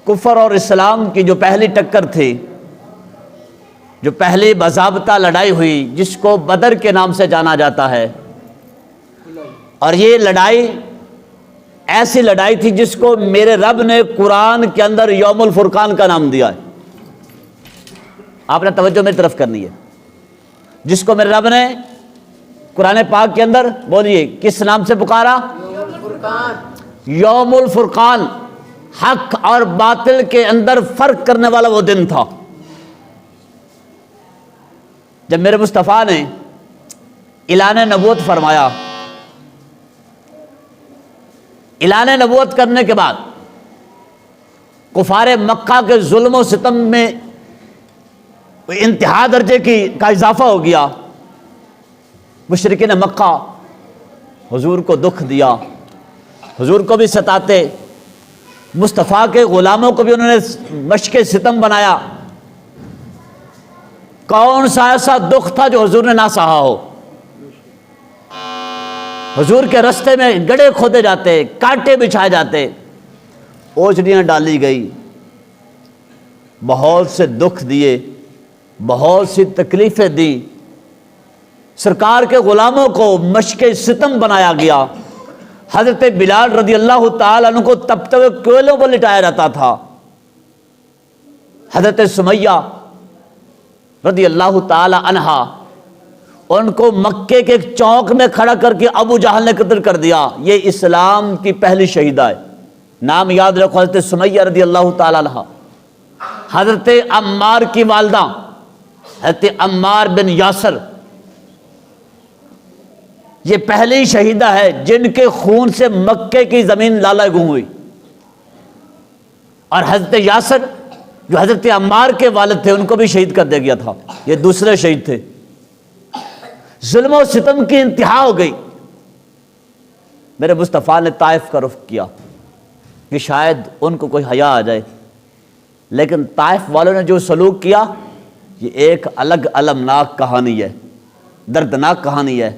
کفر اور اسلام کی جو پہلی ٹکر تھی، جو پہلی باضابطہ لڑائی ہوئی، جس کو بدر کے نام سے جانا جاتا ہے، اور یہ لڑائی ایسی لڑائی تھی جس کو میرے رب نے قرآن کے اندر یوم الفرقان کا نام دیا ہے۔ آپ نے توجہ میری طرف کرنی ہے، جس کو میرے رب نے قرآن پاک کے اندر، بولیے کس نام سے پکارا؟ یوم الفرقان، حق اور باطل کے اندر فرق کرنے والا وہ دن تھا جب میرے مصطفیٰ نے اعلان نبوت فرمایا۔ اعلان نبوت کرنے کے بعد کفار مکہ کے ظلم و ستم میں انتہا درجے کا اضافہ ہو گیا۔ مشرکین مکہ حضور کو دکھ دیا، حضور کو بھی ستاتے، مصطفیٰ کے غلاموں کو بھی انہوں نے مشق ستم بنایا۔ کون سا ایسا دکھ تھا جو حضور نے نہ سہا ہو؟ حضور کے رستے میں گڑھے کھودے جاتے، کانٹے بچھائے جاتے، اوجڑیاں ڈالی گئی، بہت سے دکھ دیے، بہت سی تکلیفیں دی، سرکار کے غلاموں کو مشق ستم بنایا گیا۔ حضرت بلال رضی اللہ تعالیٰ عنہ کو تپتے ہوئے کوئلوں پر لٹایا جاتا تھا۔ حضرت سمیہ رضی اللہ تعالیٰ عنہا، ان کو مکے کے ایک چوک میں کھڑا کر کے ابو جہل نے قتل کر دیا۔ یہ اسلام کی پہلی شہیدہ ہے، نام یاد رکھو، حضرت سمیہ رضی اللہ تعالیٰ عنہا۔ حضرت عمار کی والدہ حضرت عمار بن یاسر، یہ پہلی شہیدہ ہے جن کے خون سے مکے کی زمین لالہ گوں ہوئی۔ اور حضرت یاسر جو حضرت عمار کے والد تھے، ان کو بھی شہید کر دیا گیا تھا، یہ دوسرے شہید تھے۔ ظلم و ستم کی انتہا ہو گئی۔ میرے مصطفیٰ نے طائف کا رخ کیا کہ شاید ان کو کوئی حیا آ جائے، لیکن طائف والوں نے جو سلوک کیا، یہ ایک الگ المناک کہانی ہے، دردناک کہانی ہے۔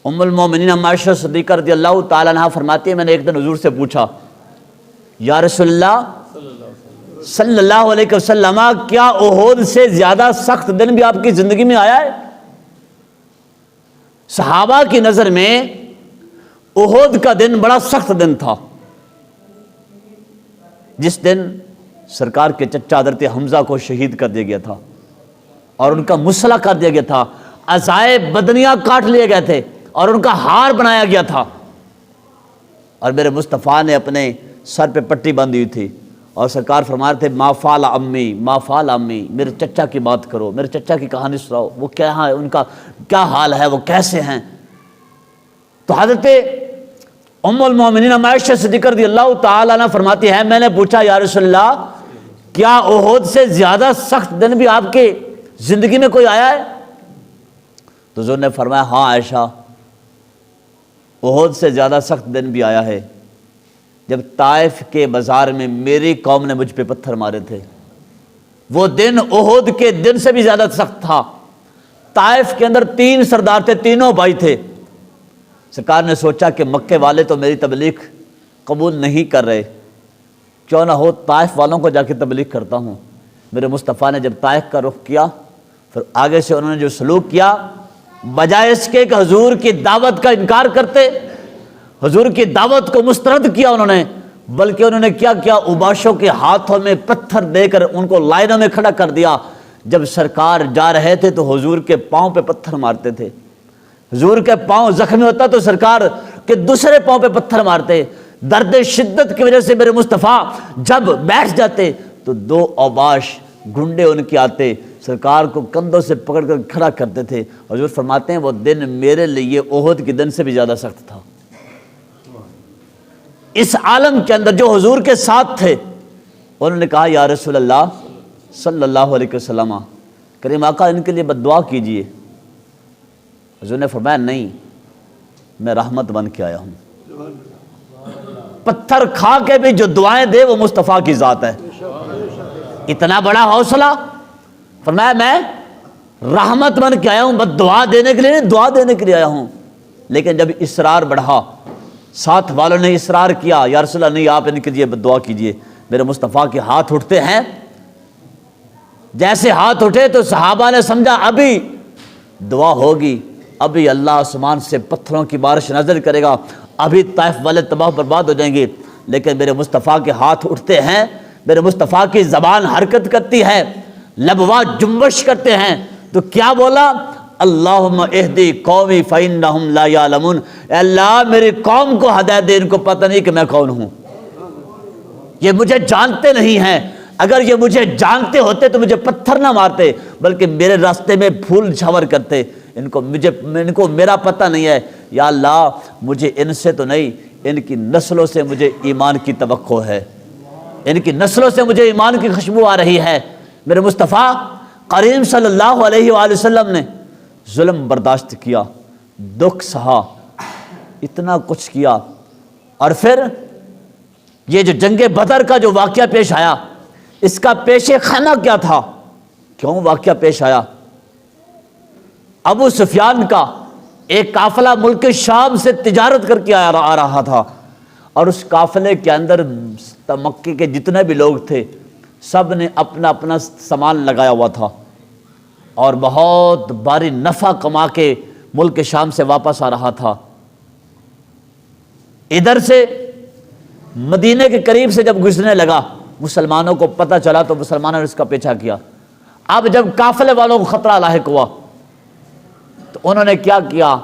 ام المومنین عائشہ صدیقہ رضی اللہ تعالیٰ عنہا فرماتی ہے، میں نے ایک دن حضور سے پوچھا، یا رسول اللہ صلی اللہ علیہ وسلم، کیا احد سے زیادہ سخت دن بھی آپ کی زندگی میں آیا ہے؟ صحابہ کی نظر میں احد کا دن بڑا سخت دن تھا، جس دن سرکار کے چچا حضرت حمزہ کو شہید کر دیا گیا تھا اور ان کا مسلح کر دیا گیا تھا، اعضائے بدنیاں کاٹ لیے گئے تھے اور ان کا ہار بنایا گیا تھا، اور میرے مصطفیٰ نے اپنے سر پہ پٹی باندھی ہوئی تھی اور سرکار فرما رہے تھے، ما فعل عمی، ما فعل عمی، میرے چچا کی بات کرو، میرے چچا کی کہانی سناؤ، وہ کیا ہے، ان کا کیا حال ہے، وہ کیسے ہیں۔ تو حضرت ام المومنین عائشہ صدیقہ رضی اللہ تعالیٰ عنہ فرماتی ہے، میں نے پوچھا یا رسول اللہ، کیا احد سے زیادہ سخت دن بھی آپ کے زندگی میں کوئی آیا ہے؟ تو حضور نے فرمایا، ہاں عائشہ، احد سے زیادہ سخت دن بھی آیا ہے، جب طائف کے بازار میں میری قوم نے مجھ پہ پتھر مارے تھے۔ وہ دن احد کے دن سے بھی زیادہ سخت تھا۔ طائف کے اندر 3 سردار تھے، تینوں بھائی تھے۔ سرکار نے سوچا کہ مکے والے تو میری تبلیغ قبول نہیں کر رہے، کیوں نہ ہو طائف والوں کو جا کے تبلیغ کرتا ہوں۔ میرے مصطفیٰ نے جب طائف کا رخ کیا، پھر آگے سے انہوں نے جو سلوک کیا، بجائے اس کے کہ حضور کی دعوت کا انکار کرتے، حضور کی دعوت کو مسترد کیا انہوں نے، بلکہ انہوں نے کیا کیا، اوباشوں کے ہاتھوں میں پتھر دے کر ان کو لائنوں میں کھڑا کر دیا۔ جب سرکار جا رہے تھے تو حضور کے پاؤں پہ پتھر مارتے تھے، حضور کے پاؤں زخمی ہوتا تو سرکار کے دوسرے پاؤں پہ پتھر مارتے۔ درد شدت کی وجہ سے میرے مصطفیٰ جب بیٹھ جاتے تو 2 اوباش گنڈے ان کے آتے، سرکار کو کندھوں سے پکڑ کر کھڑا کرتے تھے۔ حضور فرماتے ہیں، وہ دن میرے لیے احد کے دن سے بھی زیادہ سخت تھا۔ اس عالم کے اندر جو حضور کے ساتھ تھے، انہوں نے کہا، یا رسول اللہ صلی اللہ علیہ وسلم، کریم آقا ان کے لیے بد دعا کیجئے۔ حضور نے فرمایا، نہیں، میں رحمت بن کے آیا ہوں۔ پتھر کھا کے بھی جو دعائیں دے وہ مصطفیٰ کی ذات ہے۔ اتنا بڑا حوصلہ، فرمایا میں رحمت بن کے آیا ہوں، بد دعا دینے کے لیے نہیں، دعا دینے کے لیے آیا ہوں۔ لیکن جب اصرار بڑھا، ساتھ والوں نے اصرار کیا، یا رسول اللہ نہیں، آپ ان کے لیے بد دعا کیجئے، میرے مصطفیٰ کے ہاتھ اٹھتے ہیں، جیسے ہاتھ اٹھے تو صحابہ نے سمجھا ابھی دعا ہوگی، ابھی اللہ آسمان سے پتھروں کی بارش نازل کرے گا، ابھی طائف والے تباہ برباد ہو جائیں گے۔ لیکن میرے مصطفیٰ کے ہاتھ اٹھتے ہیں، میرے مصطفیٰ کی زبان حرکت کرتی ہے، لبوا جنبش کرتے ہیں، تو کیا بولا؟ اللہم اہدی قومی فإنہم لا یعلمون، اے اللہ میری قوم کو ہدایت دے، ان کو پتہ نہیں کہ میں کون ہوں، یہ مجھے جانتے نہیں ہیں، اگر یہ مجھے جانتے ہوتے تو مجھے پتھر نہ مارتے بلکہ میرے راستے میں پھول چھاور کرتے، ان کو میرا پتہ نہیں ہے، یا اللہ مجھے ان سے تو نہیں، ان کی نسلوں سے مجھے ایمان کی توقع ہے، ان کی نسلوں سے مجھے ایمان کی خوشبو آ رہی ہے۔ میرے مصطفیٰ کریم صلی اللہ علیہ وآلہ وسلم نے ظلم برداشت کیا، دکھ سہا، اتنا کچھ کیا، اور پھر یہ جو جنگ بدر کا جو واقعہ پیش آیا، اس کا پیش خانہ کیا تھا؟ کیوں واقعہ پیش آیا؟ ابو سفیان کا ایک قافلہ ملک شام سے تجارت کر کے آ رہا تھا، اور اس قافلے کے اندر مکے کے جتنے بھی لوگ تھے سب نے اپنا اپنا سامان لگایا ہوا تھا، اور بہت بھاری نفع کما کے ملک شام سے واپس آ رہا تھا۔ ادھر سے مدینے کے قریب سے جب گزرنے لگا، مسلمانوں کو پتہ چلا تو مسلمانوں نے اس کا پیچھا کیا۔ اب جب قافلے والوں کو خطرہ لاحق ہوا تو انہوں نے کیا کیا؟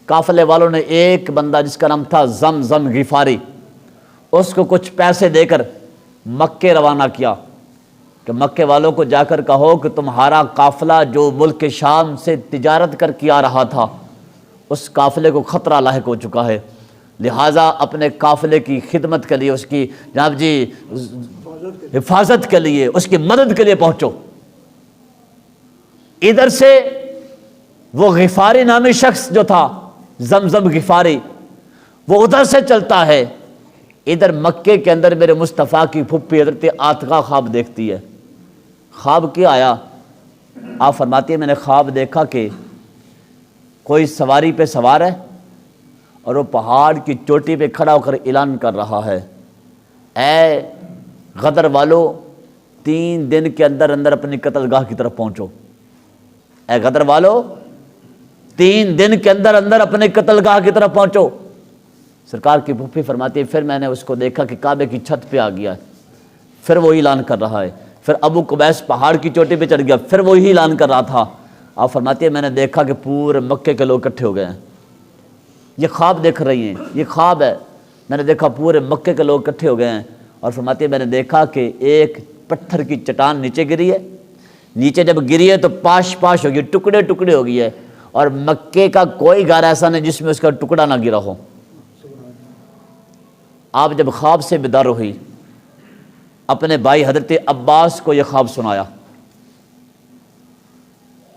قافلے والوں نے ایک بندہ جس کا نام تھا زمزم غفاری، اس کو کچھ پیسے دے کر مکے روانہ کیا کہ مکے والوں کو جا کر کہو کہ تمہارا قافلہ جو ملک شام سے تجارت کر کے آ رہا تھا اس قافلے کو خطرہ لاحق ہو چکا ہے، لہٰذا اپنے قافلے کی خدمت کے لیے، اس کی جناب جی حفاظت کے لیے، اس کی مدد کے لیے پہنچو۔ ادھر سے وہ غفاری نامی شخص جو تھا زمزم غفاری، وہ ادھر سے چلتا ہے، ادھر مکے کے اندر میرے مصطفیٰ کی پھپھی حضرت عاتقہ خواب دیکھتی ہے۔ خواب کیا آیا؟ آپ فرماتی ہے میں نے خواب دیکھا کہ کوئی سواری پہ سوار ہے اور وہ پہاڑ کی چوٹی پہ کھڑا ہو کر اعلان کر رہا ہے، اے غدر والو 3 دن کے اندر اندر اپنی قتل گاہ کی طرف پہنچو، اے غدر والو 3 دن کے اندر اندر اپنے قتل گاہ کی طرف پہنچو۔ سرکار کی پھوپھی فرماتی ہے پھر میں نے اس کو دیکھا کہ کعبے کی چھت پہ آ گیا ہے، پھر وہ اعلان کر رہا ہے، پھر ابو قبیس پہاڑ کی چوٹی پہ چڑھ گیا، پھر وہی اعلان کر رہا تھا۔ آپ فرماتی ہے میں نے دیکھا کہ پورے مکے کے لوگ اکٹھے ہو گئے ہیں، یہ خواب دیکھ رہی ہیں، یہ خواب ہے، میں نے دیکھا پورے مکے کے لوگ اکٹھے ہو گئے ہیں۔ اور فرماتی ہے میں نے دیکھا کہ ایک پتھر کی چٹان نیچے گری ہے، نیچے جب گری ہے تو پاش پاش ہو گئی، ٹکڑے ٹکڑے ہو گئی ہے، اور مکے کا کوئی گھر ایسا نہیں جس میں اس کا ٹکڑا نہ گرا ہو۔ آپ جب خواب سے بیدار ہوئی، اپنے بھائی حضرت عباس کو یہ خواب سنایا،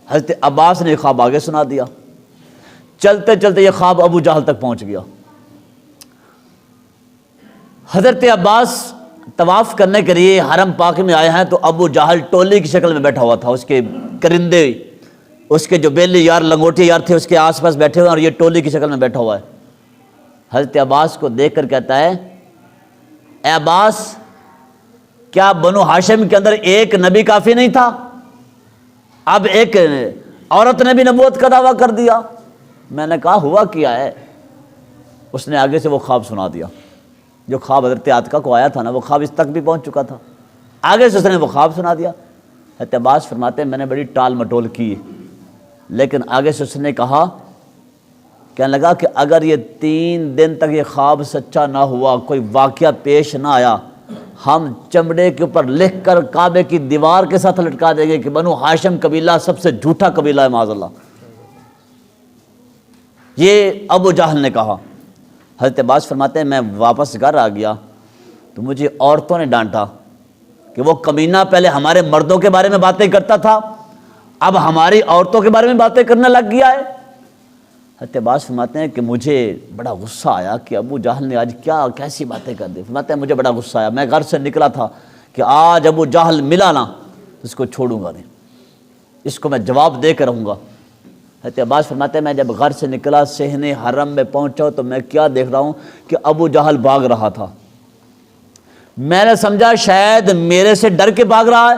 حضرت عباس نے یہ خواب آگے سنا دیا، چلتے چلتے یہ خواب ابو جہل تک پہنچ گیا۔ حضرت عباس طواف کرنے کے لیے حرم پاک میں آئے ہیں تو ابو جہل ٹولی کی شکل میں بیٹھا ہوا تھا، اس کے کرندے، اس کے جو بیلی یار لنگوٹی یار تھے اس کے آس پاس بیٹھے ہوئے، اور یہ ٹولی کی شکل میں بیٹھا ہوا ہے۔ حضرت عباس کو دیکھ کر کہتا ہے اے عباس، کیا بنو ہاشم کے اندر ایک نبی کافی نہیں تھا؟ اب ایک عورت نے بھی نبوت کا دعویٰ کر دیا۔ میں نے کہا ہوا کیا ہے؟ اس نے آگے سے وہ خواب سنا دیا، جو خواب حضرت عاتقہ کو آیا تھا نا، وہ خواب اس تک بھی پہنچ چکا تھا، آگے سے اس نے وہ خواب سنا دیا۔ حضرت عباس فرماتے ہیں میں نے بڑی ٹال مٹول کی، لیکن آگے سے اس نے کہا، کہنے لگا کہ اگر یہ 3 دن تک یہ خواب سچا نہ ہوا، کوئی واقعہ پیش نہ آیا، ہم چمڑے کے اوپر لکھ کر کعبے کی دیوار کے ساتھ لٹکا دیں گے کہ بنو ہاشم قبیلہ سب سے جھوٹا قبیلہ ہے معاذ اللہ۔ یہ ابو جہل نے کہا۔ حضرت عباس فرماتے ہیں میں واپس گھر آ گیا تو مجھے عورتوں نے ڈانٹا کہ وہ کمینہ پہلے ہمارے مردوں کے بارے میں باتیں کرتا تھا، اب ہماری عورتوں کے بارے میں باتیں کرنے لگ گیا ہے۔ حضرت عباس فرماتے ہیں کہ مجھے بڑا غصہ آیا کہ ابو جہل نے آج کیا کیسی باتیں کر دی۔ فرماتے ہیں مجھے بڑا غصہ آیا، میں گھر سے نکلا تھا کہ آج ابو جہل ملا نا اس کو چھوڑوں گا نہیں، اس کو میں جواب دے کے رہوں گا۔ حضرت عباس فرماتے ہیں میں جب گھر سے نکلا صحن حرم میں پہنچا تو میں کیا دیکھ رہا ہوں کہ ابو جہل بھاگ رہا تھا، میں نے سمجھا شاید میرے سے ڈر کے بھاگ رہا ہے،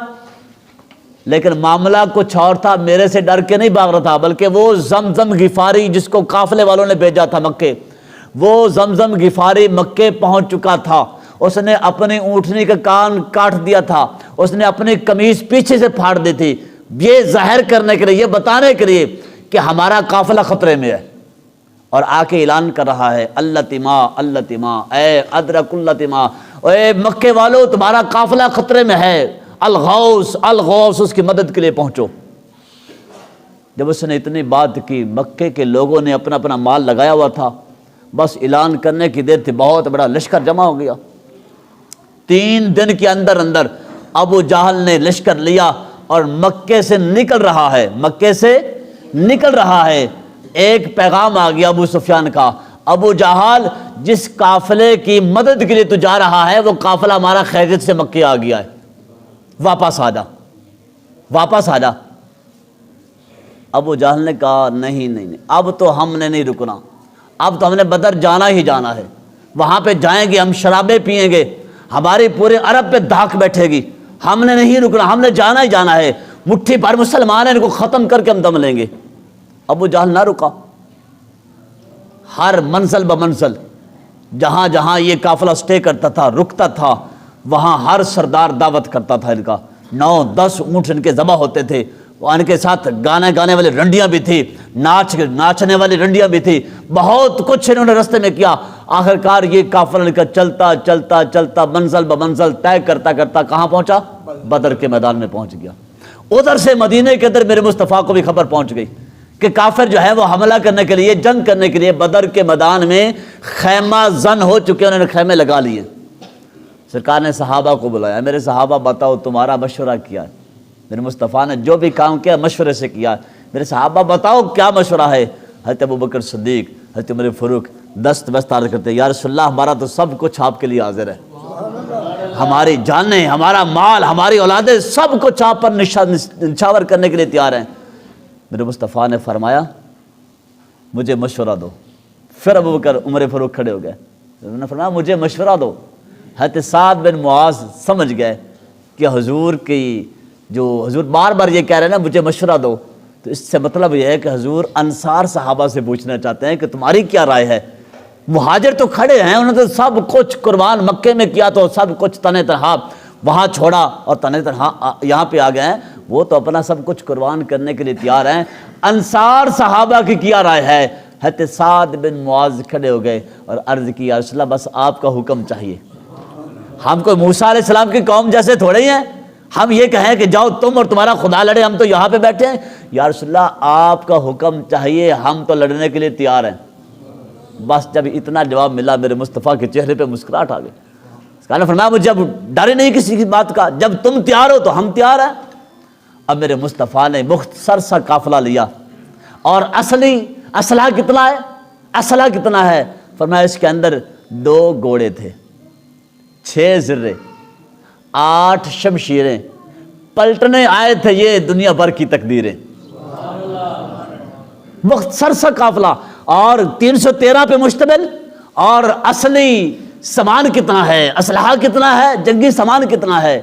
لیکن معاملہ کچھ اور تھا، میرے سے ڈر کے نہیں بھاگ رہا تھا، بلکہ وہ زمزم غفاری جس کو قافلے والوں نے بھیجا تھا مکے، وہ زمزم غفاری مکے پہنچ چکا تھا، اس نے اپنی اونٹنی کا کان کاٹ دیا تھا، اس نے اپنی قمیص پیچھے سے پھاڑ دی تھی، یہ ظاہر کرنے کے لیے، یہ بتانے کے لیے کہ ہمارا قافلہ خطرے میں ہے، اور آ کے اعلان کر رہا ہے اللتما اللتما، اے ادرک اللتما، اے مکے والو تمہارا قافلہ خطرے میں ہے، الغوث الغوث، اس کی مدد کے لیے پہنچو۔ جب اس نے اتنی بات کی، مکے کے لوگوں نے اپنا اپنا مال لگایا ہوا تھا، بس اعلان کرنے کی دیر تھی، بہت بڑا لشکر جمع ہو گیا۔ 3 دن کے اندر اندر ابو جہل نے لشکر لیا اور مکے سے نکل رہا ہے، مکے سے نکل رہا ہے۔ ایک پیغام آ گیا ابو سفیان کا، ابو جہل جس قافلے کی مدد کے لیے تو جا رہا ہے، وہ قافلہ ہمارا خیریت سے مکے آ گیا ہے، واپس آ جا، واپس آ جا۔ ابو جہل نے کہا نہیں نہیں نہیں، اب تو ہم نے نہیں رکنا، اب تو ہم نے بدر جانا ہی جانا ہے، وہاں پہ جائیں گے، ہم شرابیں پئیں گے، ہماری پورے عرب پہ دھاک بیٹھے گی، ہم نے نہیں رکنا، ہم نے جانا ہی جانا ہے، مٹھی بھر مسلمان ہیں، ان کو ختم کر کے ہم دم لیں گے۔ ابو جہل نہ رکا، ہر منزل بمنزل جہاں جہاں یہ قافلہ سٹے کرتا تھا، رکتا تھا، وہاں ہر سردار دعوت کرتا تھا ان کا، 9-10 اونٹ ان کے ذبح ہوتے تھے، ان کے ساتھ گانے والی رنڈیاں بھی تھی، ناچنے والی رنڈیاں بھی تھی، بہت کچھ انہوں نے رستے میں کیا۔ آخرکار یہ قافلہ ان کا چلتا چلتا چلتا منزل بمنزل طے کرتا کرتا کہاں پہنچا؟ بدر کے میدان میں پہنچ گیا۔ ادھر سے مدینے کے اندر میرے مصطفیٰ کو بھی خبر پہنچ گئی کہ کافر جو ہے وہ حملہ کرنے کے لیے، جنگ کرنے کے لیے بدر کے میدان میں خیمہ زن ہو چکے، انہوں نے خیمے لگا لیے۔ سرکار نے صحابہ کو بلایا، میرے صحابہ بتاؤ تمہارا مشورہ کیا ہے؟ میرے مصطفیٰ نے جو بھی کام کیا مشورے سے کیا، میرے صحابہ بتاؤ کیا مشورہ ہے؟ حضرت ابوبکر صدیق، حضرت عمر فاروق دست بست عرض کرتے یا رسول اللہ ہمارا تو سب کچھ آپ کے لیے حاضر ہے، ہماری جانیں، ہمارا مال، ہماری اولادیں، سب کچھ آپ پر نچھاور کرنے کے لیے تیار ہیں۔ میرے مصطفیٰ نے فرمایا مجھے مشورہ دو۔ پھر ابوبکر عمر فاروق کھڑے ہو گئے، انہوں نے فرمایا مجھے مشورہ دو۔ حضرت سعد بن معاذ سمجھ گئے کہ حضور کی جو حضور بار بار یہ کہہ رہے ہیں نا مجھے مشورہ دو، تو اس سے مطلب یہ ہے کہ حضور انصار صحابہ سے پوچھنا چاہتے ہیں کہ تمہاری کیا رائے ہے۔ مہاجر تو کھڑے ہیں، انہوں نے تو سب کچھ قربان مکے میں کیا، تو سب کچھ تنہ تنہا وہاں چھوڑا اور تنہ تنہا یہاں پہ آ گئے ہیں، وہ تو اپنا سب کچھ قربان کرنے کے لیے تیار ہیں۔ انصار صحابہ کی کیا رائے ہے؟ حضرت سعد بن معاذ کھڑے ہو گئے اور عرض کی یا رسول اللہ بس آپ کا حکم چاہیے، ہم کوئی موسیٰ علیہ السلام کی قوم جیسے تھوڑے ہی ہیں، ہم یہ کہیں کہ جاؤ تم اور تمہارا خدا لڑے، ہم تو یہاں پہ بیٹھے ہیں، یا رسول اللہ آپ کا حکم چاہیے، ہم تو لڑنے کے لیے تیار ہیں۔ بس جب اتنا جواب ملا میرے مصطفیٰ کے چہرے پہ مسکراہٹ آ گئی۔ اس نے فرمایا مجھے اب ڈر ہی نہیں کسی کی بات کا، جب تم تیار ہو تو ہم تیار ہیں۔ اب میرے مصطفیٰ نے مختصر سا قافلہ لیا، اور اصلی اسلحہ کتنا ہے؟ اسلحہ کتنا ہے؟ فرمایا اس کے اندر 2 گھوڑے تھے، 6 زرے، 8 شمشیریں، پلٹنے آئے تھے یہ دنیا بھر کی تقدیریں۔ مختصر سا قافلہ اور 313 پہ مشتمل، اور اصلی سامان کتنا ہے، اسلحہ کتنا ہے، جنگی سامان کتنا ہے،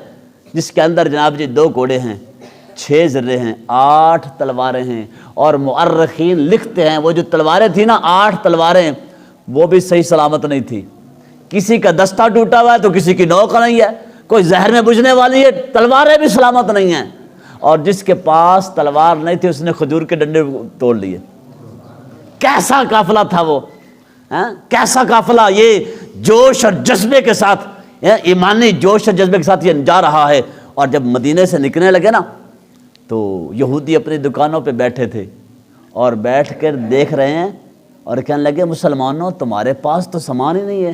جس کے اندر جناب جی 2 گھوڑے ہیں، 6 زرے ہیں، 8 تلواریں ہیں، اور مؤرخین لکھتے ہیں وہ جو تلواریں تھیں نا 8 تلواریں وہ بھی صحیح سلامت نہیں تھی، کسی کا دستہ ٹوٹا ہوا ہے تو کسی کی نوک نہیں ہے، کوئی زہر میں بجھنے والی ہے، تلواریں بھی سلامت نہیں ہیں، اور جس کے پاس تلوار نہیں تھی اس نے کھجور کے ڈنڈے توڑ لیے۔ کیسا قافلہ تھا وہ، کیسا قافلہ، یہ جوش اور جذبے کے ساتھ، ایمانی جوش اور جذبے کے ساتھ یہ جا رہا ہے۔ اور جب مدینے سے نکلنے لگے نا تو یہودی اپنی دکانوں پہ بیٹھے تھے اور بیٹھ کر دیکھ رہے ہیں اور کہنے لگے مسلمانوں تمہارے پاس تو سامان ہی نہیں ہے،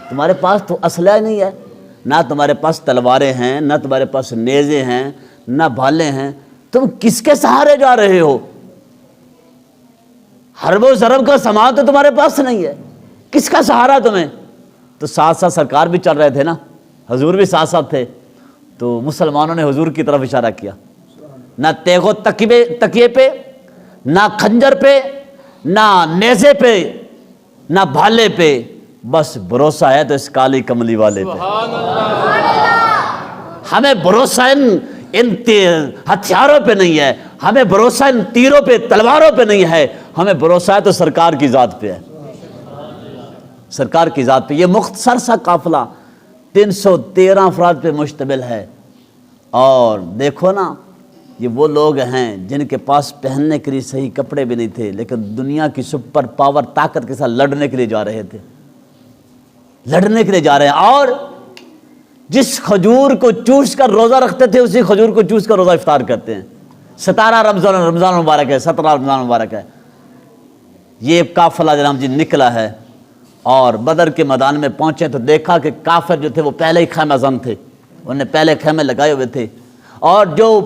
تمہارے پاس تو اسلحہ ہی نہیں ہے، نہ تمہارے پاس تلواریں ہیں، نہ تمہارے پاس نیزے ہیں، نہ بھالے ہیں، تم کس کے سہارے جا رہے ہو؟ حرب و ضرب کا سامان تو تمہارے پاس نہیں ہے، کس کا سہارا تمہیں؟ تو ساتھ ساتھ سرکار بھی چل رہے تھے نا، حضور بھی ساتھ ساتھ تھے، تو مسلمانوں نے حضور کی طرف اشارہ کیا، نہ تیغ و تکیے پہ، نہ خنجر پہ، نہ نیزے پہ، نہ بھالے پہ، بس بھروسہ ہے تو اس کالی کملی والے پہ. ہمیں بھروسہ ان ہتھیاروں پہ نہیں ہے، ہمیں بھروسہ ان تیروں پہ تلواروں پہ نہیں ہے، ہمیں بھروسہ ہے تو سرکار کی ذات پہ ہے، سرکار کی ذات پہ. یہ مختصر سا قافلہ 313 افراد پہ مشتمل ہے. اور دیکھو نا، یہ وہ لوگ ہیں جن کے پاس پہننے کے لیے صحیح کپڑے بھی نہیں تھے، لیکن دنیا کی سپر پاور طاقت کے ساتھ لڑنے کے لیے جا رہے تھے، لڑنے کے لیے جا رہے ہیں. اور جس کھجور کو چوس کر روزہ رکھتے تھے اسی کھجور کو چوس کر روزہ افطار کرتے ہیں. 17 رمضان مبارک ہے، 17 رمضان مبارک ہے. یہ قافلہ جناب جی نکلا ہے اور بدر کے میدان میں پہنچے تو دیکھا کہ کافر جو تھے وہ پہلے ہی خیمہ زن تھے، انہوں نے پہلے خیمے لگائے ہوئے تھے. اور جو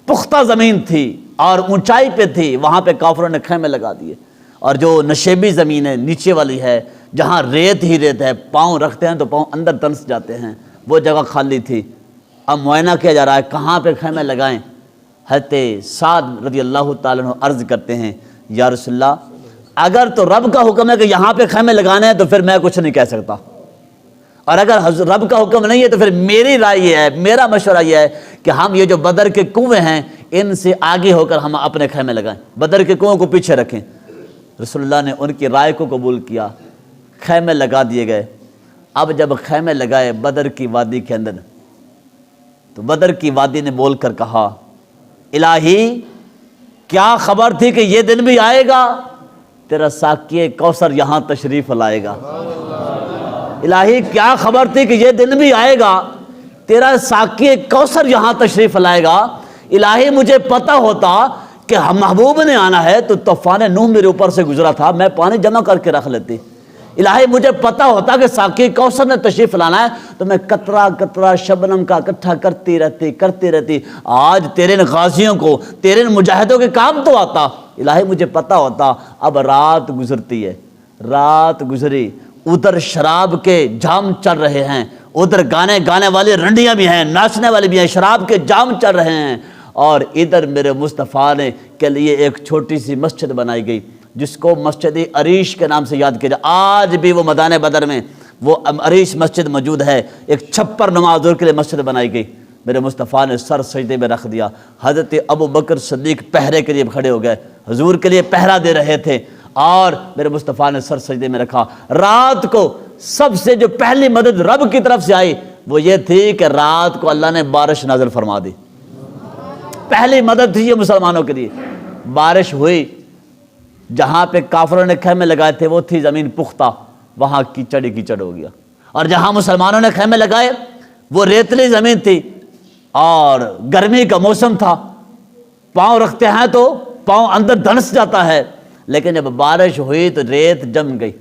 پختہ زمین تھی اور اونچائی پہ تھی وہاں پہ کافروں نے خیمے لگا دیے. اور جو نشیبی زمین ہے نیچے والی ہے جہاں ریت ہی ریت ہے، پاؤں رکھتے ہیں تو پاؤں اندر دنس جاتے ہیں، وہ جگہ خالی تھی. اب معائنہ کیا جا رہا ہے کہاں پہ خیمے لگائیں. حضرت سعد رضی اللہ تعالیٰ عنہ عرض کرتے ہیں یا رسول اللہ اگر تو رب کا حکم ہے کہ یہاں پہ خیمے لگانے ہیں تو پھر میں کچھ نہیں کہہ سکتا، اور اگر رب کا حکم نہیں ہے تو پھر میری رائے یہ ہے، میرا مشورہ یہ ہے کہ ہم یہ جو بدر کے کنویں ہیں ان سے آگے ہو کر ہم اپنے خیمے لگائیں، بدر کے کنویں کو پیچھے رکھیں. رسول اللہ نے ان کی رائے کو قبول کیا، خیمے لگا دیے گئے. اب جب خیمے لگائے بدر کی وادی کے اندر تو بدر کی وادی نے بول کر کہا الہی کیا خبر تھی کہ یہ دن بھی آئے گا، تیرا ساقی کوثر یہاں تشریف لائے گا. الہی کیا خبر تھی کہ یہ دن بھی آئے گا، تیرا ساقی کوثر یہاں تشریف لائے گا. الہی مجھے پتہ ہوتا کہ محبوب نے آنا ہے تو طوفان نوح میرے اوپر سے گزرا تھا، میں پانی جمع کر کے رکھ لیتی. الہی مجھے پتہ ہوتا کہ ساقی کوثر نے تشریف لانا ہے تو میں قطرہ قطرہ شبنم کا اکٹھا کرتی رہتی. آج تیرے ان غازیوں کو، تیرے ان مجاہدوں کے کام تو آتا. الہی مجھے پتہ ہوتا. اب رات گزرتی ہے، رات گزری، ادھر شراب کے جام چل رہے ہیں، ادھر گانے والی رنڈیاں بھی ہیں، ناچنے والے بھی ہیں، شراب کے جام چل رہے ہیں. اور ادھر میرے مصطفیٰ نے کے لیے ایک چھوٹی سی مسجد بنائی گئی جس کو مسجد عریش کے نام سے یاد کیا جائے. آج بھی وہ میدان بدر میں وہ عریش مسجد موجود ہے. ایک چھپر نما حضور کے لیے مسجد بنائی گئی. میرے مصطفیٰ نے سر سجدے میں رکھ دیا. حضرت ابو بکر صدیق پہرے کے لیے کھڑے ہو گئے، حضور کے لیے پہرا دے رہے تھے، اور میرے مصطفیٰ نے سر سجدے میں رکھا. رات کو سب سے جو پہلی مدد رب کی طرف سے آئی وہ یہ تھی کہ رات کو اللہ نے بارش نازل فرما دی. پہلی مدد تھی یہ مسلمانوں کے لیے. بارش ہوئی، جہاں پہ کافروں نے خیمے لگائے تھے وہ تھی زمین پختہ، وہاں کیچڑ ہو گیا. اور جہاں مسلمانوں نے خیمے لگائے وہ ریتلی زمین تھی اور گرمی کا موسم تھا، پاؤں رکھتے ہیں تو پاؤں اندر دھنس جاتا ہے. لیکن جب بارش ہوئی تو ریت جم گئی،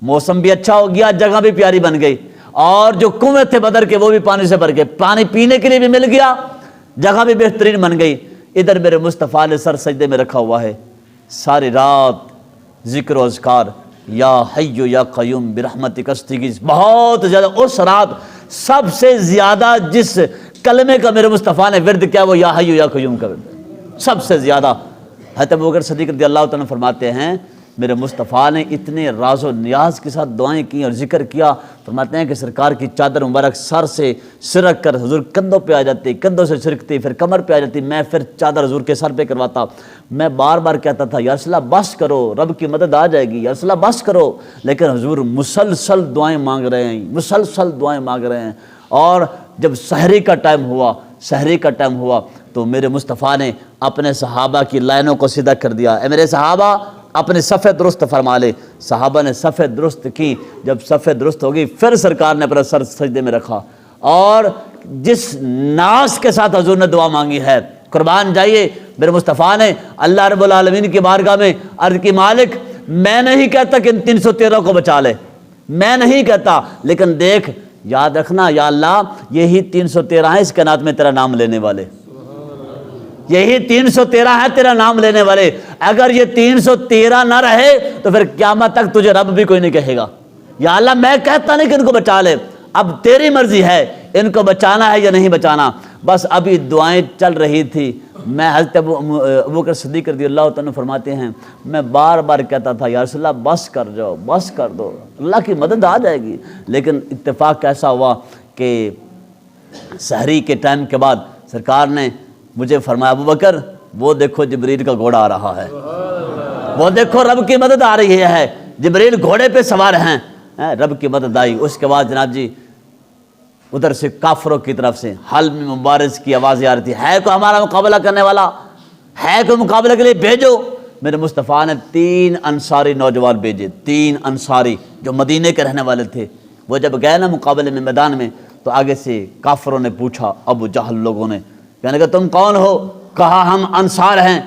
موسم بھی اچھا ہو گیا، جگہ بھی پیاری بن گئی. اور جو کنویں تھے بدر کے وہ بھی پانی سے بھر گئے، پانی پینے کے لیے بھی مل گیا، جگہ بھی بہترین بن گئی. ادھر میرے مصطفیٰ نے سر سجدے میں رکھا ہوا ہے، ساری رات ذکر و اذکار یا حی یا قیوم برحمتک استغیث. بہت زیادہ اس رات سب سے زیادہ جس کلمے کا میرے مصطفیٰ نے ورد کیا وہ یا حی یا قیوم کا ورد سب سے زیادہ. حضرت ابوبکر صدیق رضی اللہ تعالیٰ فرماتے ہیں میرے مصطفیٰ نے اتنے راز و نیاز کے ساتھ دعائیں کی اور ذکر کیا. فرماتے ہیں کہ سرکار کی چادر مبارک سر سے سرک کر حضور کندھوں پہ آ جاتی، کندھوں سے سرکتی، پھر کمر پہ آ جاتی. میں پھر چادر حضور کے سر پہ کرواتا. میں بار بار کہتا تھا یا رسول اللہ بس کرو، رب کی مدد آ جائے گی، یا رسول اللہ بس کرو. لیکن حضور مسلسل دعائیں مانگ رہے ہیں، مسلسل دعائیں مانگ رہے ہیں. اور جب سحری کا ٹائم ہوا تو میرے مصطفیٰ نے اپنے صحابہ کی لائنوں کو سیدھا کر دیا. اے میرے صحابہ اپنے صفے درست فرما لے. صحابہ نے صفے درست کی. جب صفے درست ہوگی پھر سرکار نے اپنا سر سجدے میں رکھا. اور جس ناز کے ساتھ حضور نے دعا مانگی ہے، قربان جائیے میرے مصطفیٰ نے اللہ رب العالمین کی بارگاہ میں عرض کی مالک میں نہیں کہتا کہ ان 313 کو بچا لے، میں نہیں کہتا، لیکن دیکھ یاد رکھنا یا اللہ یہی 313 ہیں اس کائنات میں تیرا نام لینے والے، یہی 313 ہے تیرا نام لینے والے. اگر یہ 313 نہ رہے تو پھر قیامت تک تجھے رب بھی کوئی نہیں کہے گا. یا اللہ میں کہتا نہیں کہ ان کو بچا لے، اب تیری مرضی ہے ان کو بچانا ہے یا نہیں بچانا. بس ابھی دعائیں چل رہی تھی، میں حضرت ابو بکر صدیق رضی اللہ تعالیٰ فرماتے ہیں میں بار بار کہتا تھا یا رسول اللہ بس کر جاؤ، بس کر دو، اللہ کی مدد آ جائے گی. لیکن اتفاق کیسا ہوا کہ سحری کے ٹائم کے بعد سرکار نے مجھے فرمایا ابو بکر وہ دیکھو جبریل کا گھوڑا آ رہا ہے، وہ دیکھو رب کی مدد آ رہی ہے، جبریل گھوڑے پہ سوار ہیں. رب کی مدد آئی. اس کے بعد جناب جی ادھر سے کافروں کی طرف سے حلم مبارز کی آوازیں آ رہی تھی، ہے کوئی ہمارا مقابلہ کرنے والا، ہے کوئی مقابلے کے لیے بھیجو. میرے مصطفیٰ نے 3 انصاری نوجوان بھیجے، 3 انصاری جو مدینے کے رہنے والے تھے. وہ جب گئے نا مقابلے میں میدان میں تو آگے سے کافروں نے پوچھا، ابو جہل لوگوں نے، کہنے لگا تم کون ہو؟ کہا ہم انصار ہیں.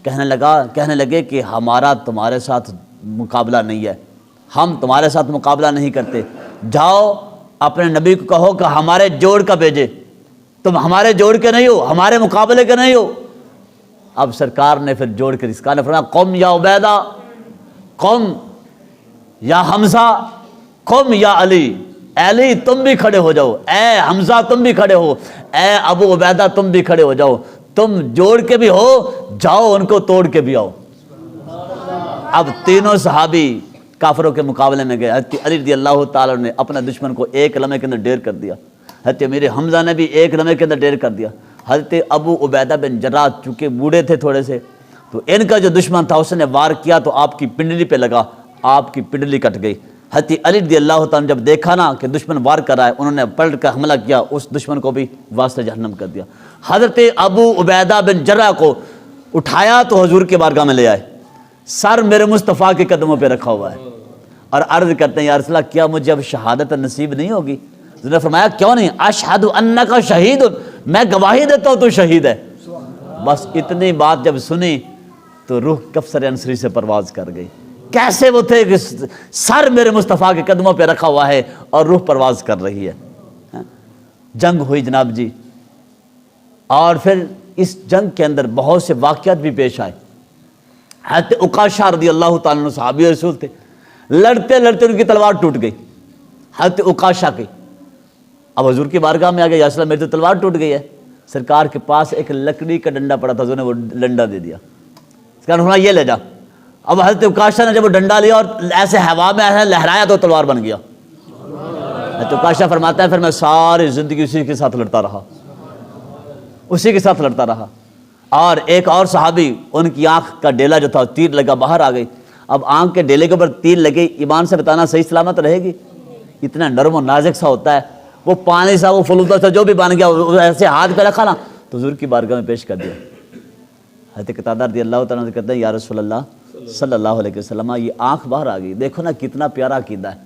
کہنے لگے کہ ہمارا تمہارے ساتھ مقابلہ نہیں ہے، ہم تمہارے ساتھ مقابلہ نہیں کرتے، جاؤ اپنے نبی کو کہو کہ ہمارے جوڑ کا بھیجے، تم ہمارے جوڑ کے نہیں ہو، ہمارے مقابلے کے نہیں ہو. اب سرکار نے پھر جوڑ کے اس کا نے فرمایا قم یا عبیدہ، قم یا حمزہ، قم یا علی. علی تم بھی کھڑے ہو جاؤ، اے حمزہ تم بھی کھڑے ہو، اے ابو عبیدہ تم بھی کھڑے ہو جاؤ، تم جوڑ کے بھی ہو، جاؤ ان کو توڑ کے بھی آؤ. اب تینوں صحابی کافروں کے مقابلے میں گئے. حضرت علی رضی اللہ تعالیٰ نے اپنے دشمن کو ایک لمحے کے اندر ڈیر کر دیا، حضرت میرے حمزہ نے بھی ایک لمحے کے اندر ڈیر کر دیا. حضرت ابو عبیدہ بن جراح چونکہ بوڑھے تھے تھوڑے سے، تو ان کا جو دشمن تھا اس نے وار کیا تو آپ کی پنڈلی پہ لگا، آپ کی پنڈلی کٹ گئی. حضرت علی رضی اللہ تعالیٰ نے جب دیکھا نا کہ دشمن وار کر رہا ہے، انہوں نے پلٹ کر حملہ کیا، اس دشمن کو بھی واسطہ جہنم کر دیا. حضرت ابو عبیدہ بن جراح کو اٹھایا تو حضور کے بارگاہ میں لے آئے، سر میرے مصطفیٰ کے قدموں پہ رکھا ہوا ہے اور عرض کرتے ہیں یا رسول اللہ کیا مجھے اب شہادت نصیب نہیں ہوگی؟ حضور نے فرمایا کیوں نہیں، اشہد انک شہید، میں گواہی دیتا ہوں تو شہید ہے. بس اتنی بات جب سنی تو روح کفسر انصری سے پرواز کر گئی. کیسے وہ تھے کہ سر میرے مصطفیٰ کے قدموں پہ رکھا ہوا ہے اور روح پرواز کر رہی ہے. جنگ ہوئی جناب جی، اور پھر اس جنگ کے اندر بہت سے واقعات بھی پیش آئے. حضرت عکاشہ رضی اللہ تعالیٰ عنہ صحابی رسول تھے، لڑتے لڑتے ان کی تلوار ٹوٹ گئی حضرت عکاشہ کی. اب حضور کی بارگاہ میں آ گئے یا رسول اللہ میری تو تلوار ٹوٹ گئی ہے. سرکار کے پاس ایک لکڑی کا ڈنڈا پڑا تھا، حضور نے وہ ڈنڈا دے دیا، سرکار نے فرمایا یہ لے جا. اب حضرت عکاشہ نے جب وہ ڈنڈا لیا اور ایسے ہوا میں ایسے لہرایا تو تلوار بن گیا. حضرت عکاشہ فرماتا ہے پھر میں ساری زندگی اسی کے ساتھ لڑتا رہا، اسی کے ساتھ لڑتا رہا. اور ایک اور صحابی، ان کی آنکھ کا ڈیلا جو تھا تیر لگا باہر آ گئی. اب آنکھ کے ڈیلے کے اوپر تیر لگے، ایمان سے بتانا صحیح سلامت رہے گی؟ اتنا نرم و نازک سا ہوتا ہے، وہ پانی سا وہ فلودہ سا جو بھی بن گیا ایسے ہاتھ پہ رکھا نا تو حضور کی بارگاہ میں پیش کر دیا. حضرت قتادہ رضی اللہ تعالیٰ عنہ کہتے ہیں یا رسول اللہ صلی اللہ علیہ وسلم یہ آنکھ باہر آ گئی، دیکھو نا کتنا پیارا عقیدہ ہے،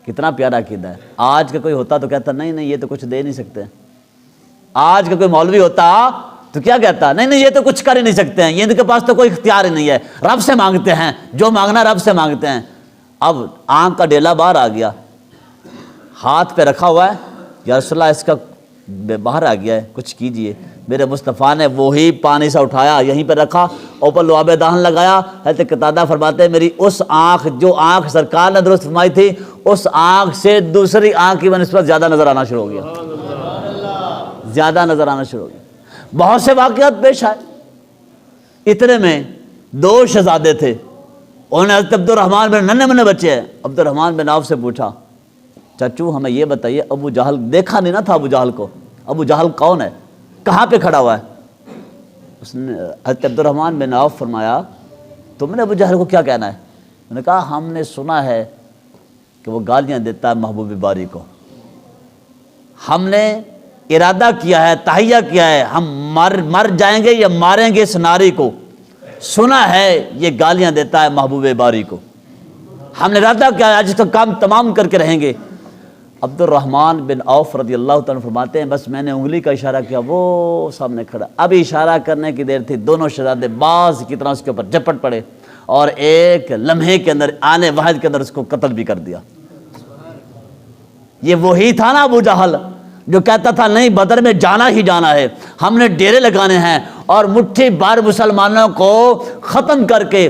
کتنا پیارا عقیدہ ہے. آج کا کوئی ہوتا تو کہتا نہیں یہ تو کچھ دے نہیں سکتے. آج کا کوئی مولوی ہوتا تو کیا کہتا نہیں یہ تو کچھ کر ہی نہیں سکتے ہیں، یہ ان کے پاس تو کوئی اختیار ہی نہیں ہے، رب سے مانگتے ہیں، جو مانگنا رب سے مانگتے ہیں. اب آنکھ کا ڈیلا باہر آ گیا، ہاتھ پہ رکھا ہوا ہے، یا رسول اللہ اس کا باہر آ گیا ہے کچھ کیجئے. میرے مصطفیٰ نے وہی پانی سے اٹھایا، یہیں پہ رکھا، اوپر لعاب دہن لگایا. حضرت قتادہ فرماتے ہیں میری اس آنکھ جو آنکھ سرکار نے درست فرمائی تھی، اس آنکھ سے دوسری آنکھ کی بنسبت زیادہ نظر آنا شروع ہو گیا، زیادہ نظر آنا شروع ہو گیا. بہت سے واقعات پیش آئے. اتنے میں 2 شہزادے تھے، انہوں نے حضرت عبد الرحمن بن ننھے منھے بچے ہیں، عبد الرحمن بن عوف سے پوچھا چچو ہمیں یہ بتائیے ابو جہل، دیکھا نہیں نہ تھا ابو جہل کو، ابو جہل کون ہے، کہاں پہ کھڑا ہوا ہے؟ اس نے حضرت عبد الرحمن بن عوف فرمایا تم نے ابو جہل کو کیا کہنا ہے؟ انہوں نے کہا ہم نے سنا ہے کہ وہ گالیاں دیتا ہے محبوب باری کو، ہم نے ارادہ کیا ہے، تہیہ کیا ہے، ہم مر جائیں گے یا ماریں گے اس ناری کو، سنا ہے یہ گالیاں دیتا ہے محبوب باری کو، ہم نے ارادہ کیا ہے آج اس کا کام تمام کر کے رہیں گے. عبد الرحمن بن عوف رضی اللہ تعالیٰ فرماتے ہیں بس میں نے انگلی کا اشارہ کیا، وہ سامنے کھڑا. اب اشارہ کرنے کی دیر تھی، دونوں شہزادے باز کی طرح اس کے اوپر جھپٹ پڑے اور ایک لمحے کے اندر، آنے واحد کے اندر اس کو قتل بھی کر دیا. یہ وہی تھا نا ابو جہل جو کہتا تھا نہیں بدر میں جانا ہی جانا ہے، ہم نے ڈیرے لگانے ہیں اور مٹھی بار مسلمانوں کو ختم کر کے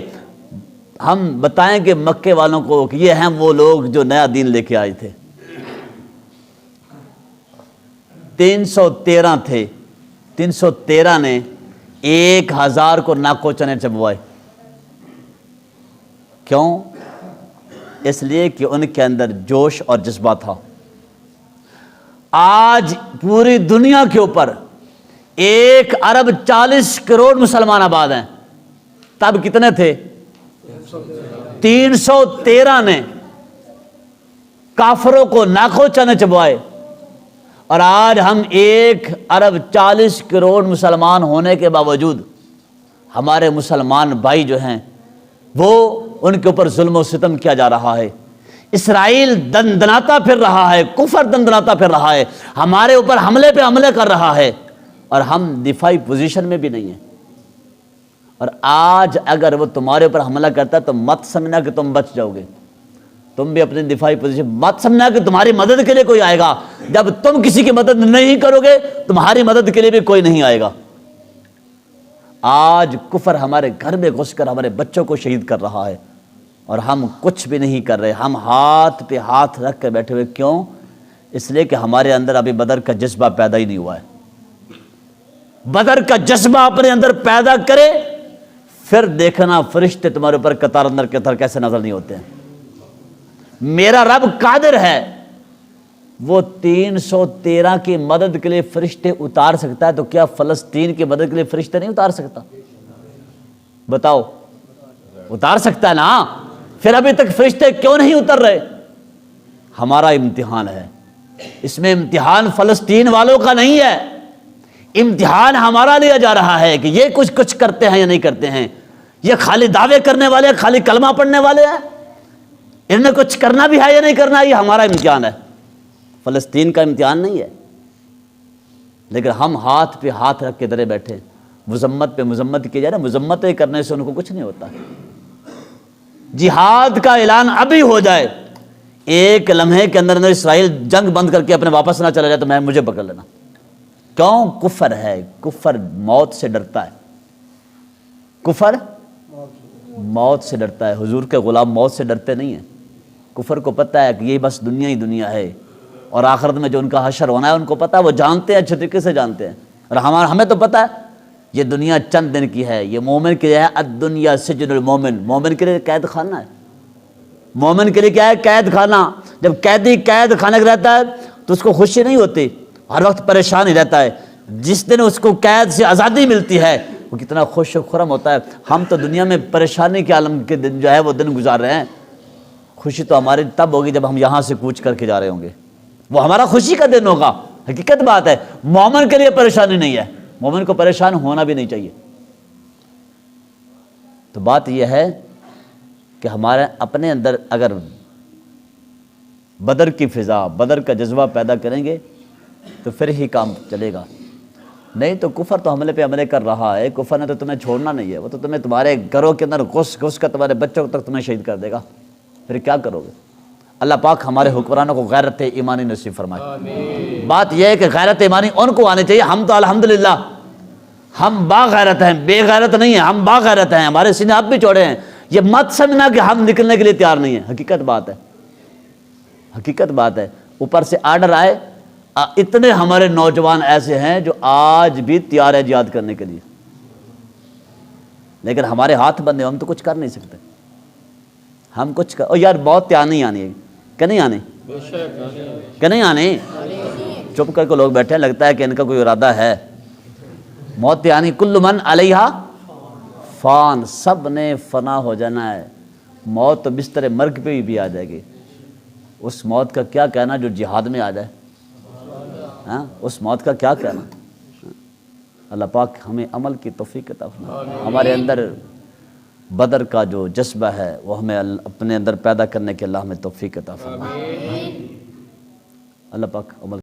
ہم بتائیں گے مکے والوں کو کہ یہ ہیں وہ لوگ جو نیا دین لے کے آئے تھے. 313 تھے 313 نے 1000 کو ناکو چنے چبوائے. کیوں؟ اس لیے کہ ان کے اندر جوش اور جذبہ تھا. آج پوری دنیا کے اوپر 1.40 ارب مسلمان آباد ہیں. تب کتنے تھے؟ 313 نے کافروں کو ناکو چنے چبوائے. اور آج ہم 1.40 ارب مسلمان ہونے کے باوجود ہمارے مسلمان بھائی جو ہیں وہ ان کے اوپر ظلم و ستم کیا جا رہا ہے. اسرائیل دندناتا پھر رہا ہے، کفر دندناتا پھر رہا ہے، ہمارے اوپر حملے پہ حملے کر رہا ہے، اور ہم دفاعی پوزیشن میں بھی نہیں ہیں. اور آج اگر وہ تمہارے اوپر حملہ کرتا ہے تو مت سمجھنا کہ تم بچ جاؤ گے. تم بھی اپنی دفاعی پوزیشن مت سمجھنا کہ تمہاری مدد کے لیے کوئی آئے گا. جب تم کسی کی مدد نہیں کرو گے تمہاری مدد کے لیے بھی کوئی نہیں آئے گا. آج کفر ہمارے گھر میں گھس کر ہمارے بچوں کو شہید کر رہا ہے اور ہم کچھ بھی نہیں کر رہے. ہم ہاتھ پہ ہاتھ رکھ کر بیٹھے ہوئے. کیوں؟ اس لیے کہ ہمارے اندر ابھی بدر کا جذبہ پیدا ہی نہیں ہوا ہے. بدر کا جذبہ اپنے اندر پیدا کرے پھر دیکھنا فرشتے تمہارے اوپر قطار اندر قطار کیسے نظر نہیں ہوتے ہیں. میرا رب قادر ہے، وہ 313 کی مدد کے لیے فرشتے اتار سکتا ہے تو کیا فلسطین کی مدد کے لیے فرشتے نہیں اتار سکتا؟ بتاؤ، اتار سکتا ہے نا. پھر ابھی تک فرشتے کیوں نہیں اتر رہے؟ ہمارا امتحان ہے. اس میں امتحان فلسطین والوں کا نہیں ہے، امتحان ہمارا لیا جا رہا ہے کہ یہ کچھ کرتے ہیں یا نہیں کرتے ہیں. یہ خالی دعوے کرنے والے، خالی کلمہ پڑھنے والے ہیں، انہیں کچھ کرنا بھی ہے یا نہیں کرنا. یہ ہمارا امتحان ہے، فلسطین کا امتحان نہیں ہے. لیکن ہم ہاتھ پہ ہاتھ رکھ کے درے بیٹھے، مذمت پہ مذمت کی جا رہا ہے. مذمت کرنے سے ان کو کچھ نہیں ہوتا. جہاد کا اعلان ابھی ہو جائے، ایک لمحے کے اندر اسرائیل جنگ بند کر کے اپنے واپس نہ چلا جائے تو مجھے پکڑ لینا. کیوں؟ کفر ہے. کفر موت سے ڈرتا ہے. کفر موت سے ڈرتا ہے. حضور کے غلام موت سے ڈرتے نہیں ہیں. کفر کو پتہ ہے کہ یہ بس دنیا ہی دنیا ہے اور آخرت میں جو ان کا حشر ہونا ہے ان کو پتہ ہے. وہ جانتے ہیں، اچھے طریقے سے جانتے ہیں. اور ہمیں تو پتہ ہے یہ دنیا چند دن کی ہے. یہ مومن کے لیے ہے الدنیا سجن المومن. مومن کے لیے قید خانہ ہے. مومن کے لیے کیا ہے؟ قید خانہ. جب قیدی قید خانے کا رہتا ہے تو اس کو خوشی نہیں ہوتی، ہر وقت پریشان ہی رہتا ہے. جس دن اس کو قید سے آزادی ملتی ہے وہ کتنا خوش و خرم ہوتا ہے. ہم تو دنیا میں پریشانی کے عالم کے دن جو ہے وہ دن گزار رہے ہیں. خوشی تو ہماری تب ہوگی جب ہم یہاں سے کوچ کر کے جا رہے ہوں گے. وہ ہمارا خوشی کا دن ہوگا. حقیقت بات ہے. مومن کے لیے پریشانی نہیں ہے. مومن کو پریشان ہونا بھی نہیں چاہیے. تو بات یہ ہے کہ ہمارے اپنے اندر اگر بدر کی فضا، بدر کا جذبہ پیدا کریں گے تو پھر ہی کام چلے گا. نہیں تو کفر تو حملے پہ حملے کر رہا ہے. کفر نے تو تمہیں چھوڑنا نہیں ہے. وہ تو تمہیں تمہارے گھروں کے اندر گھس کر تمہارے بچوں تک تمہیں شہید کر دے گا. پھر کیا کرو گے؟ اللہ پاک ہمارے حکمرانوں کو غیرت ایمانی نصیب فرمائے. بات یہ ہے کہ غیرت ایمانی ان کو آنی چاہیے. ہم تو الحمدللہ ہم باغیرت ہیں، بے غیرت نہیں ہیں. ہم باغیرت ہیں، ہمارے سینے اب بھی چوڑے ہیں. یہ مت سمجھنا کہ ہم نکلنے کے لیے تیار نہیں ہیں. حقیقت بات ہے، حقیقت بات ہے. اوپر سے آرڈر آئے. اتنے ہمارے نوجوان ایسے ہیں جو آج بھی تیار ہے جہاد کرنے کے لیے، لیکن ہمارے ہاتھ بندے، ہم تو کچھ کر نہیں سکتے. ہم کچھ اور یار بہت آنی آنی ہے کہ نہیں آنے، کہ نہیں آنے. چپ کر کے لوگ بیٹھے ہیں، لگتا ہے کہ ان کا کوئی ارادہ ہے. موت آنی، کل من علیہا فان. سب نے فنا ہو جانا ہے. موت تو بستر مرگ پہ بھی آ جائے گی. اس موت کا کیا کہنا جو جہاد میں آ جائے. ہاں، اس موت کا کیا کہنا. اللہ پاک ہمیں عمل کی توفیق عطا فرمائے. ہمارے اندر بدر کا جو جذبہ ہے وہ ہمیں اپنے اندر پیدا کرنے کے اللہ ہمیں توفیق عطا فرمائے. اللہ پاک عمل